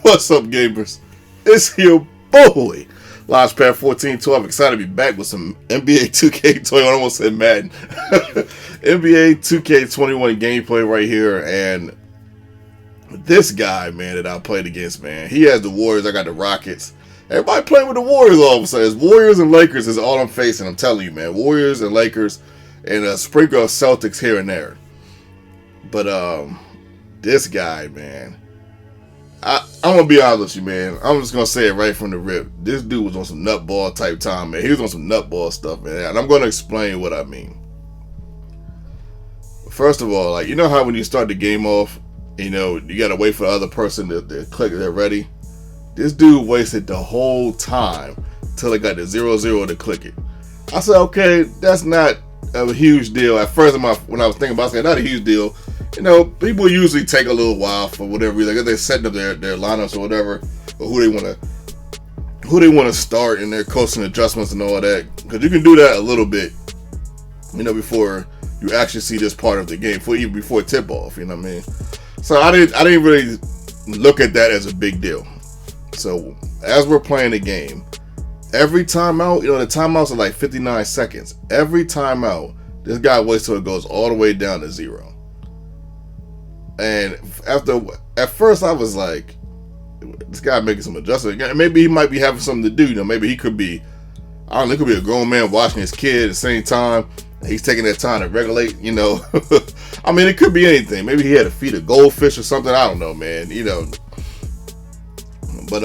What's up, gamers? It's your boy, Launchpad 1412. Excited to be back with some NBA 2K21. I almost said Madden. NBA 2K21 gameplay right here. And this guy, man, that I played against, man, he has the Warriors. I got the Rockets. Everybody playing with the Warriors all of a sudden. It's Warriors and Lakers is all I'm facing. I'm telling you, man. Warriors and Lakers and a sprinkle of Celtics here and there. But this guy, man, I'm gonna be honest with you, man. I'm just gonna say it right from the rip. This dude was on some nutball type time, man. He was on some nutball stuff, man. And I'm gonna explain what I mean. First of all, like, you know how when you start the game off, you know, you gotta wait for the other person to click they're ready. This dude wasted the whole time till it got the 0-0 to click it. I said, okay, that's not a huge deal. At first, when I was thinking about it, I said, not a huge deal. You know, people usually take a little while for whatever reason. I guess they're setting up their lineups or whatever, or who they want to start in their coaching adjustments and all that. Because you can do that a little bit, you know, before you actually see this part of the game, even before tip off. You know what I mean? So I didn't really look at that as a big deal. So as we're playing the game, every timeout, you know, the timeouts are like 59 seconds. Every timeout, this guy waits till it goes all the way down to 0. And at first I was like, this guy making some adjustments. Maybe he might be having something to do. You know, maybe he could be, I don't know, it could be a grown man watching his kid at the same time. He's taking that time to regulate, you know. I mean, it could be anything. Maybe he had to feed a goldfish or something. I don't know, man. You know. But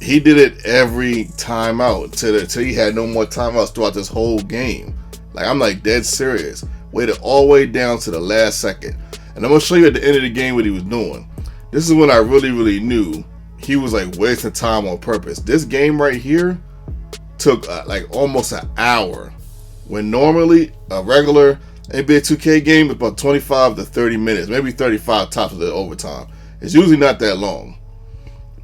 he did it every timeout till he had no more timeouts throughout this whole game. Like, I'm like dead serious. Waited all the way down to the last second. And I'm going to show you at the end of the game what he was doing. This is when I really knew he was like wasting time on purpose. This game right here took like almost an hour. When normally a regular NBA 2K game is about 25 to 30 minutes. Maybe 35 tops of the overtime. It's usually not that long.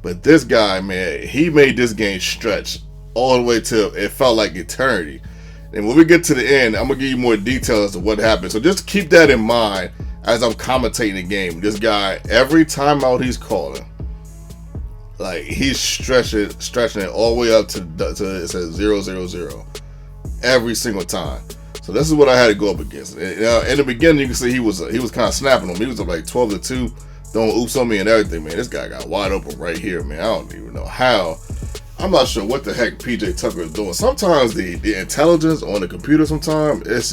But this guy, man, he made this game stretch all the way till it felt like eternity. And when we get to the end, I'm going to give you more details as to what happened. So just keep that in mind as I'm commentating the game. This guy, every timeout he's calling, like, he's stretching it all the way up to it says 0-0-0 every single time. So this is what I had to go up against. And, in the beginning, you can see he was kind of snapping on me. He was up like 12-2, throwing oops on me and everything, man. This guy got wide open right here, man. I don't even know how. I'm not sure what the heck PJ Tucker is doing. Sometimes the intelligence on the computer, sometimes it's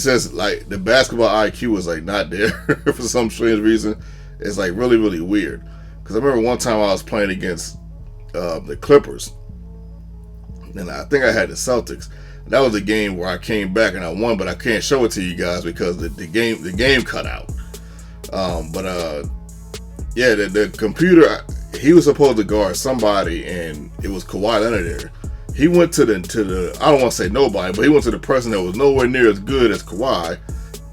just like the basketball IQ is like not there for some strange reason. It's like really weird. Because I remember one time I was playing against the Clippers, and I think I had the Celtics. That was a game where I came back and I won, but I can't show it to you guys because the game cut out. Yeah, the computer. He was supposed to guard somebody, and it was Kawhi Leonard there. He went to the I don't want to say nobody, but he went to the person that was nowhere near as good as Kawhi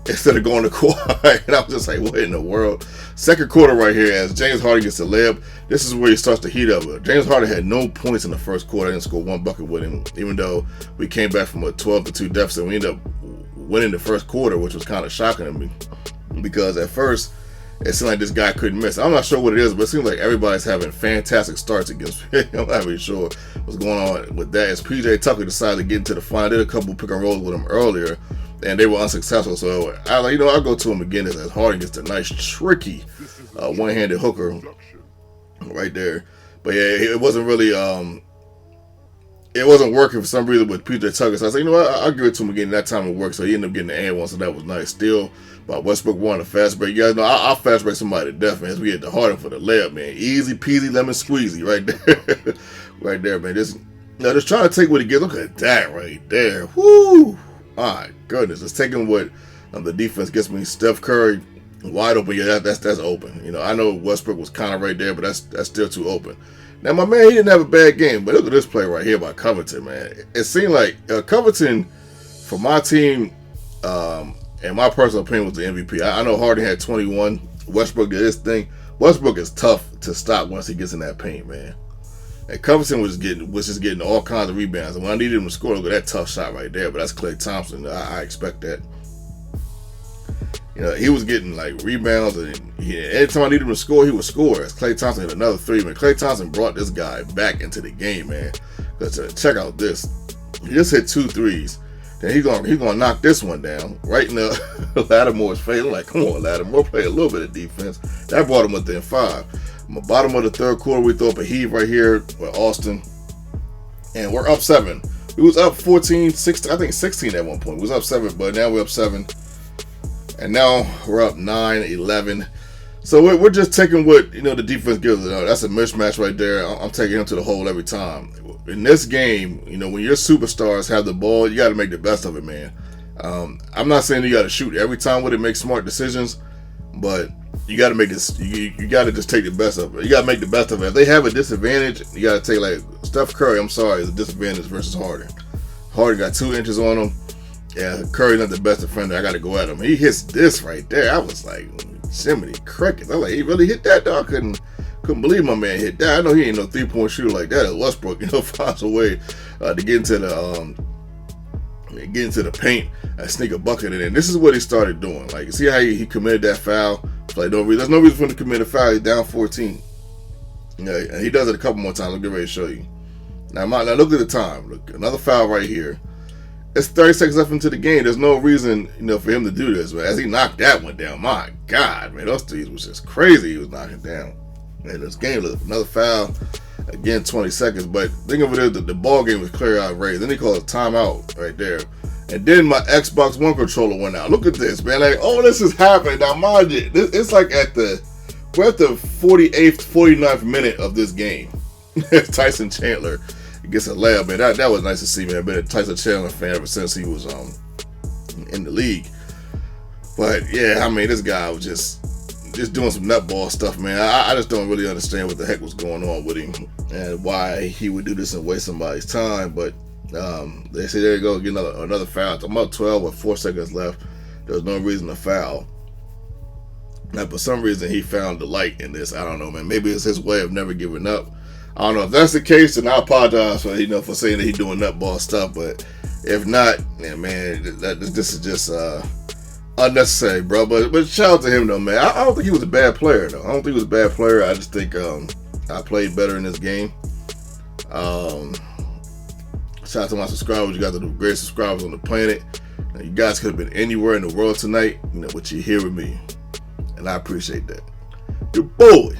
instead of going to Kawhi. And I was just like, what in the world? Second quarter right here, as James Harden gets a layup, this is where he starts to heat up. James Harden had no points in the first quarter. I didn't score one bucket with him, even though we came back from a 12-2 deficit. We ended up winning the first quarter, which was kind of shocking to me because at first, it seemed like this guy couldn't miss. I'm not sure what it is, but it seems like everybody's having fantastic starts against me. I'm not really sure what's going on with that. As PJ Tucker decided to get into the final, I did a couple pick and rolls with him earlier, and they were unsuccessful. So I like, I'll go to him again as Harden gets the nice, tricky one-handed hooker right there. But yeah, it wasn't really it wasn't working for some reason with PJ Tucker. So I said, what, I'll give it to him again. That time it worked. So he ended up getting the and one, so that was nice. Still, but Westbrook won a fast break. You guys know I'll fast break somebody to death, man. As we get the Harden for the layup, man. Easy peasy lemon squeezy right there. Right there, man. Just trying to take what he gets. Look at that right there. Whoo! My goodness. It's taking what the defense gets me. Steph Curry wide open. Yeah, that's open. I know Westbrook was kind of right there, but that's still too open. Now, my man, he didn't have a bad game, but look at this play right here by Covington, man. It seemed like Covington, for my team, and my personal opinion, was the MVP. I know Harden had 21. Westbrook did his thing. Westbrook is tough to stop once he gets in that paint, man. And Covington was just getting all kinds of rebounds. And when I needed him to score, look at that tough shot right there. But that's Klay Thompson. I expect that. He was getting like rebounds, and every time I needed him to score, he would score. As Klay Thompson hit another three, man. Klay Thompson brought this guy back into the game, man. Because check out this. He just hit 2 threes. Then he's gonna knock this one down right in the Lattimore's face. I'm like, come on, Lattimore, play a little bit of defense. That brought him within 5. On the bottom of the third quarter, we throw up a heave right here with Austin, and we're up 7. We was up 14, 16, I think 16 at one point. We was up 7, but now we're up 7. And now we're up 9, 11. So we're just taking what the defense gives us. That's a mismatch right there. I'm taking him to the hole every time. In this game, when your superstars have the ball, you got to make the best of it, man. I'm not saying you got to shoot every time with it, make smart decisions, but you got to make this. You got to just take the best of it. You got to make the best of it. If they have a disadvantage, you got to take, like Steph Curry. I'm sorry, is a disadvantage versus Harden. Harden got 2 inches on him. Yeah, Curry's not the best defender. I got to go at him. He hits this right there. I was like, Jiminy Crickets. I was like, he really hit that, dog. Couldn't believe my man hit that. I know he ain't no 3-point shooter like that. As Westbrook, finds a way to get into the paint and sneak a bucket in. And this is what he started doing. Like, see how he committed that foul? Like, there's no reason for him to commit a foul. He's down 14. And he does it a couple more times. I'll get ready to show you. Now look at the time. Look, another foul right here. It's 30 seconds left into the game. There's no reason, for him to do this. But as he knocked that one down, my God, man, those threes was just crazy. He was knocking down. And this game, another foul. Again, 20 seconds. But think of it as the ball game was clear out raised. Then he called a timeout right there. And then my Xbox One controller went out. Look at this, man. Like, all this is happening. Now, mind you, it's like we're at the 48th, 49th minute of this game. Tyson Chandler gets a layup, man. That was nice to see, man. I've been a Tyson Chandler fan ever since he was in the league. But yeah, I mean, this guy was just doing some nutball stuff, man. I just don't really understand what the heck was going on with him and why he would do this and waste somebody's time. But they say, there you go, get another foul. I'm up 12 with 4 seconds left. There's no reason to foul. Now, for some reason, he found the light in this. I don't know, man. Maybe it's his way of never giving up. I don't know if that's the case, and I apologize for for saying that he's doing nutball stuff. But if not, yeah, man, this is just unnecessary, bro. But shout out to him though, man. I don't think he was a bad player though. I don't think he was a bad player. I just think I played better in this game. Shout out to my subscribers. You guys are the greatest subscribers on the planet. Now, you guys could have been anywhere in the world tonight, but you're here with me, and I appreciate that. Your boy.